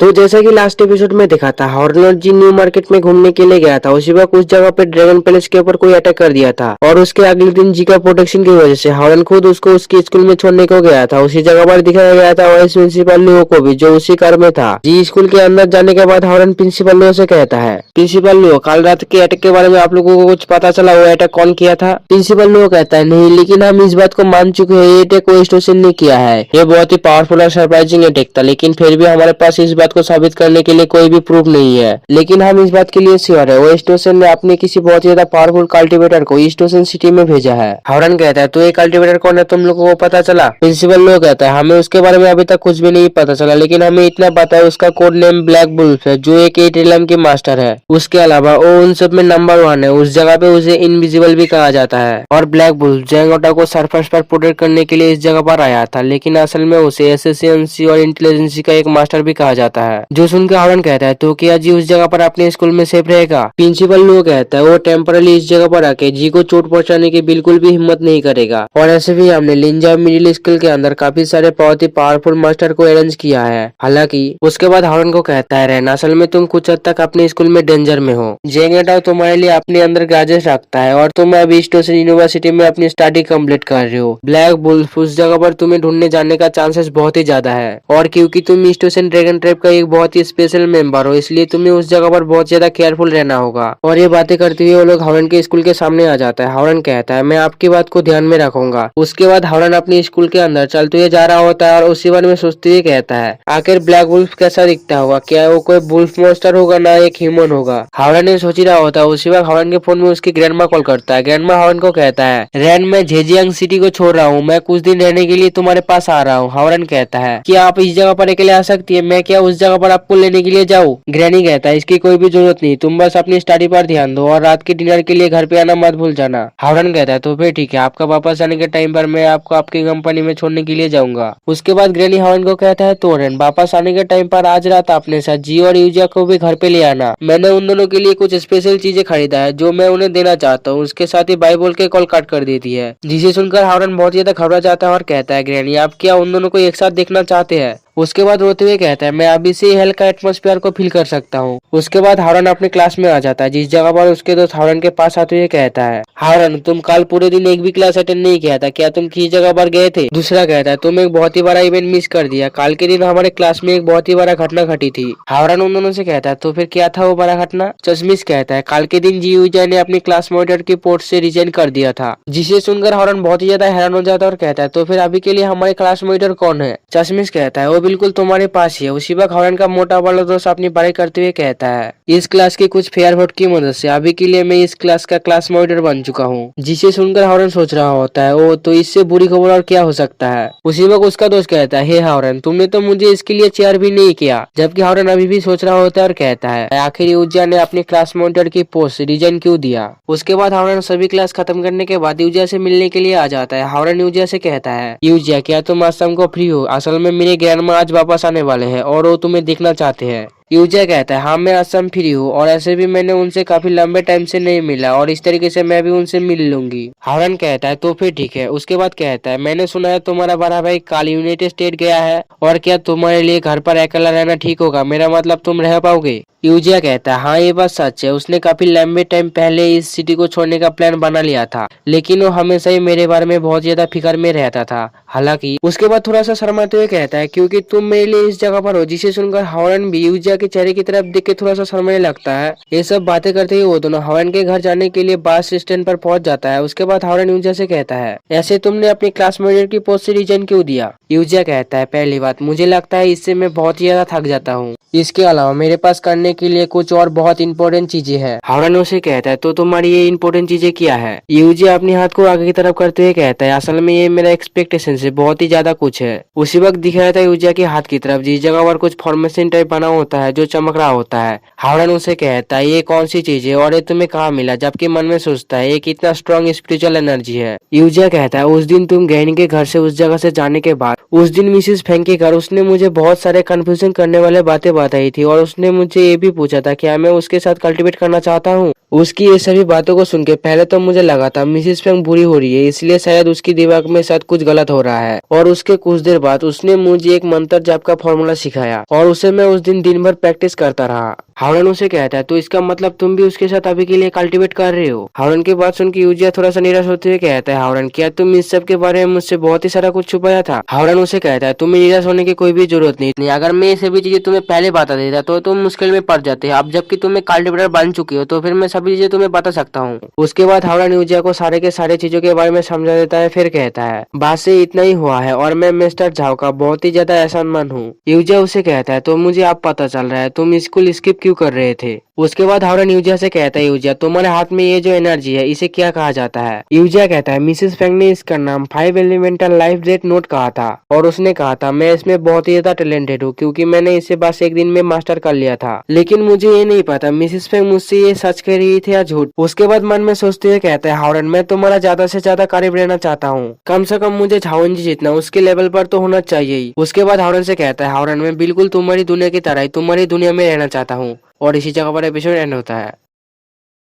तो जैसा कि लास्ट एपिसोड में देखा था, हॉर्नर जी न्यू मार्केट में घूमने के लिए गया था। उसी वक्त उस जगह पे ड्रैगन पैलेस के ऊपर कोई अटैक कर दिया था और उसके अगले दिन जी का प्रोटेक्शन की वजह से हॉर्न खुद उसको उसके स्कूल में छोड़ने को गया था। उसी जगह पर दिखाया गया था वाइस प्रिंसिपल लियो को भी, जो उसी कार में था। जी स्कूल के अंदर जाने के बाद हॉर्न प्रिंसिपल लियो से कहता है, प्रिंसिपल लियो, कल रात के अटैक के बारे में आप लोगों को कुछ पता चला? वो अटैक कौन किया था? प्रिंसिपल लियो कहता है, नहीं, लेकिन हम इस बात को मान चुके हैं, ये अटैक कोई स्टेशन ने किया है। ये बहुत ही पावरफुल और सरप्राइजिंग अटैक था, लेकिन फिर भी हमारे पास इस बात को साबित करने के लिए कोई भी प्रूफ नहीं है। लेकिन हम इस बात के लिए श्योर है, वो स्टेशन ने अपने किसी बहुत ज्यादा पावरफुल कल्टिवेटर को स्टेशन सिटी में भेजा है। हॉर्न कहता है, तो ये कल्टिवेटर कौन है, तुम लोगों को पता चला? प्रिंसिपल लोग कहता है, हमें उसके बारे में अभी तक कुछ भी नहीं पता चला, लेकिन हमें इतना पता है उसका कोड नेम ब्लैक बुल्फ है, जो एक एटीएम की मास्टर है। उसके अलावा वो उन सब में नंबर 1 है। उस जगह पे उसे इनविजिबल भी कहा जाता है। और ब्लैक बुल्फ जेंगोटा को सरफेस पर प्रोटेक्ट करने के लिए इस जगह पर आया था, लेकिन असल में उसे एसएससी और इंटेलिजेंसी का एक मास्टर भी कहा जाता है। जो सुनकर हॉर्न कहता है, तो क्या जी उस जगह पर अपने स्कूल में सेफ रहेगा? प्रिंसिपल लोग कहता है, वो टेम्परली इस जगह पर आके जी को चोट पहुंचाने की बिल्कुल भी हिम्मत नहीं करेगा। और ऐसे भी हमने लिंजा मिडिल स्कूल के अंदर काफी सारे बहुत ही पावरफुल मास्टर को अरेंज किया है। हालांकि उसके बाद हॉर्न को कहता है, रहना असल में तुम कुछ हद तक अपने स्कूल में डेंजर में हो। जेंगेटा तुम्हारे लिए अपने अंदर ग्रेजेस रखता है और तुम अभी स्टेशन यूनिवर्सिटी में अपनी स्टडी कंप्लीट कर रहे हो। ब्लैक बुल्फ उस जगह पर तुम्हें ढूंढने जाने का चांसेस बहुत ही ज्यादा है, और क्योंकि तुम स्टेशन ड्रैगन ट्रैप का एक बहुत ही स्पेशल मेंबर हो, इसलिए तुम्हें उस जगह पर बहुत ज्यादा केयरफुल रहना होगा। और ये बातें करते हुए वो लोग हॉर्न के स्कूल के सामने आ जाता है। हॉर्न कहता है, मैं आपकी बात को ध्यान में रखूंगा। उसके बाद हॉर्न अपने स्कूल के अंदर चलते हुए जा रहा होता है और उसी बारे में सोचते हुए कहता है, आखिर ब्लैक वुल्फ कैसा दिखता होगा? क्या वो कोई वुल्फ मॉन्स्टर होगा, ना एक ह्यूमन होगा? हॉर्न ने सोच ही रहा होता है। उसी वक्त हॉर्न के फोन में उसकी ग्रैंडमा कॉल करता है। ग्रैंडमा हॉर्न को कहता है, रैन, मैं झेजियांग सिटी को छोड़ रहा हूँ, मैं कुछ दिन रहने के लिए तुम्हारे पास आ रहा हूँ। हॉर्न कहता है, क्या आप इस जगह पर अकेले आ सकती है? मैं क्या उस जगह पर आपको लेने के लिए जाऊँ? ग्रैनी कहता है, इसकी कोई भी जरूरत नहीं, तुम बस अपनी स्टडी पर ध्यान दो और रात के डिनर के लिए घर पे आना मत भूल जाना। हॉर्न कहता है, तो फिर ठीक है, आपका वापस आने के टाइम पर मैं आपको आपकी कंपनी में छोड़ने के लिए जाऊंगा। उसके बाद ग्रैनी हॉर्न को कहता है, तो रैन, वापस आने के टाइम पर आज रात अपने साथ जी और यूजिया को भी घर पे ले आना। मैंने उन दोनों के लिए कुछ स्पेशल चीजें खरीदा है जो मैं उन्हें देना चाहता हूँ। उसके साथ ही बाय बोल के कॉल कट कर देती है, जिसे सुनकर हॉर्न बहुत ज्यादा घबरा जाता है और कहता है, ग्रैनी, आप क्या उन दोनों को एक साथ देखना चाहते हैं? उसके बाद रोते हुए कहता है, मैं अभी से हेल का एटमॉस्फेयर को फील कर सकता हूँ। उसके बाद हॉर्न अपने क्लास में आ जाता है, जिस जगह पर उसके दोस्त हॉर्न के पास आते हुए कहता है, हॉर्न, तुम कल पूरे दिन एक भी क्लास अटेंड नहीं किया था, क्या तुम किस जगह पर गए थे? दूसरा कहता है, तुम एक बहुत ही बड़ा इवेंट मिस कर दिया, कल के दिन हमारे क्लास में एक बहुत ही बड़ा घटना घटी थी। हॉर्न उन दोनों से कहता है, तो फिर क्या था वो बड़ा घटना? चश्मिश कहता है, कल के दिन जी यूजा ने अपनी क्लास मॉनिटर की पोस्ट से रिजाइन कर दिया था। जिसे सुनकर हॉर्न बहुत ही ज्यादा हैरान हो जाता है और कहता है, तो फिर अभी के लिए हमारे क्लास मॉनिटर कौन है? चश्मिश कहता है, वो बिल्कुल तुम्हारे पास ही है। उसी वक्त हॉर्न का मोटा वाला दोस्त अपनी पढ़ाई करते हुए कहता है, इस क्लास की कुछ फेयर वोट की मदद से अभी के लिए मैं इस क्लास का क्लास मॉनिटर बन चुका हूँ। जिसे सुनकर हॉर्न सोच रहा होता है, ओ तो इससे बुरी खबर और क्या हो सकता है? उसी वक्त उसका दोस्त कहता है, हे हॉर्न, तुमने तो मुझे इसके लिए चेयर भी नहीं किया। जबकि हॉर्न अभी भी सोच रहा होता है और कहता है, आखिर यूजिया ने अपने क्लास मॉनिटर की पोस्ट रिजाइन क्यों दिया? उसके बाद हॉर्न सभी क्लास खत्म करने के बाद यूजिया से मिलने के लिए आ जाता है। हॉर्न यूजिया से कहता है, यूजिया, क्या तुम आज शाम को फ्री हो? असल में मेरे ग्रैंडमा आज वापस आने वाले हैं और वो तुम्हें देखना चाहते हैं। यूजिया कहता है, हाँ मैं असम फ्री हूँ, और ऐसे भी मैंने उनसे काफी लंबे टाइम से नहीं मिला और इस तरीके से मैं भी उनसे मिल लूंगी। हॉर्न कहता है, तो फिर ठीक है। उसके बाद कहता है, मैंने सुना है तुम्हारा बड़ा भाई कल यूनाइटेड स्टेट गया है, और क्या तुम्हारे लिए घर पर अकेला रहना ठीक होगा? मेरा मतलब तुम रह पाओगे? यूजिया कहता है, हाँ ये बात सच है, उसने काफी लंबे टाइम पहले इस सिटी को छोड़ने का प्लान बना लिया था, लेकिन वो हमेशा ही मेरे बारे में बहुत ज्यादा फिक्र में रहता था। हालांकि उसके बाद थोड़ा सा शर्माते हुए कहता है, क्योंकि तुम मेरे लिए इस जगह पर हो। जिसे सुनकर हॉर्न भी यूजिया के चेहरे की तरफ देख के थोड़ा सा शर्माने लगता है। ये सब बातें करते हुए वो दोनों हॉर्न के घर जाने के लिए बस स्टैंड पर पहुंच जाता है। उसके बाद हॉर्न यूजिया से कहता है, ऐसे तुमने अपनी क्लास मॉनिटर की पोस्ट से रिजाइन क्यों दिया? यूजिया कहता है, पहली बात, मुझे लगता है इससे मैं बहुत ही ज्यादा थक जाता हूँ। इसके अलावा मेरे पास करने के लिए कुछ और बहुत इंपॉर्टेंट चीजें हैं। हॉर्न उसे कहता है, तो तुम्हारी ये इंपॉर्टेंट चीजें क्या है? यूजिया अपने हाथ को आगे की तरफ करते हुए कहता है, असल में ये मेरा एक्सपेक्टेशन से बहुत ही ज्यादा कुछ है। उसी वक्त दिखाया था यूजिया के हाथ की तरफ, जिस जगह पर कुछ फॉर्मेशन टाइप बना होता है जो चमक रहा होता है। हॉर्न उसे कहता है, ये कौन सी चीज है और ये तुम्हें कहाँ मिला? जबकि मन में सोचता है, ये कितना स्ट्रॉन्ग स्पिरिचुअल एनर्जी है। यूजिया कहता है, उस दिन तुम गैनी के घर से उस जगह से जाने के बाद, उस दिन मिसेस फेंग के घर उसने मुझे बहुत सारे कंफ्यूजन करने वाले बातें बताई थी, और उसने मुझे ये भी पूछा था क्या मैं उसके साथ कल्टिवेट करना चाहता हूँ। उसकी ये सभी बातों को सुन के पहले तो मुझे लगा था मिसिस फेंग बुरी हो रही है, इसलिए शायद उसकी दिमाग में शायद कुछ गलत हो रहा है। और उसके कुछ देर बाद उसने मुझे एक मंत्र जाप का फॉर्मूला सिखाया और उसे मैं उस दिन भर प्रैक्टिस करता रहा। हावरन उसे कहता है तो इसका मतलब तुम भी उसके साथ अभी के लिए कल्टीवेट कर रहे हो। हावरन की बात सुन के यूजिया थोड़ा सा निराश होते हुए कहता है, हावरन क्या तुम इस सब के बारे में मुझसे बहुत ही सारा कुछ छुपाया था। हावरन उसे कहता है तुम्हें निराश होने की कोई भी जरूरत नहीं, अगर मैं ये सभी चीजें तुम्हें पहले बता देता तो तुम मुश्किल में पड़ जाते। अब जबकि तुम एक कल्टीवेटर बन चुकी हो तो फिर मैं सभी चीजें तुम्हें बता सकता हूँ। उसके बाद हावरन यूजिया को सारे के सारे चीजों के बारे में समझा देता है, फिर कहता है बस से इतना ही हुआ है और मैं मिस्टर झाओ का बहुत ही ज्यादा एहसानमंद हूँ। यूजिया उसे कहता है तो मुझे अब पता चल रहा है तुम स्कूल स्किप क्यों कर रहे थे। उसके बाद हावरन यूजिया से कहता है, यूजिया तुम्हारे हाथ में ये जो एनर्जी है इसे क्या कहा जाता है। यूजिया कहता है मिसेस फेंग ने इसका नाम 5 एलिमेंटल लाइफ रेट नोट कहा था और उसने कहा था मैं इसमें बहुत ही ज्यादा टैलेंटेड हूँ क्योंकि मैंने इसे बस एक दिन में मास्टर कर लिया था। लेकिन मुझे ये नहीं पता मिसेस फेंग मुझसे ये सच कह रही थी या झूठ। उसके बाद मन में सोचते हुए कहता है, हावरन मैं तुम्हारा ज्यादा से ज्यादा करीब रहना चाहता हूँ, कम से कम मुझे झाओजी जितना उसके लेवल पर तो होना चाहिए ही। उसके बाद हावरन से कहता है, हावरन मैं बिल्कुल तुम्हारी दुनिया की तरह ही तुम्हारी दुनिया में रहना चाहता हूँ। और इसी जगह पर एपिसोड एंड होता है।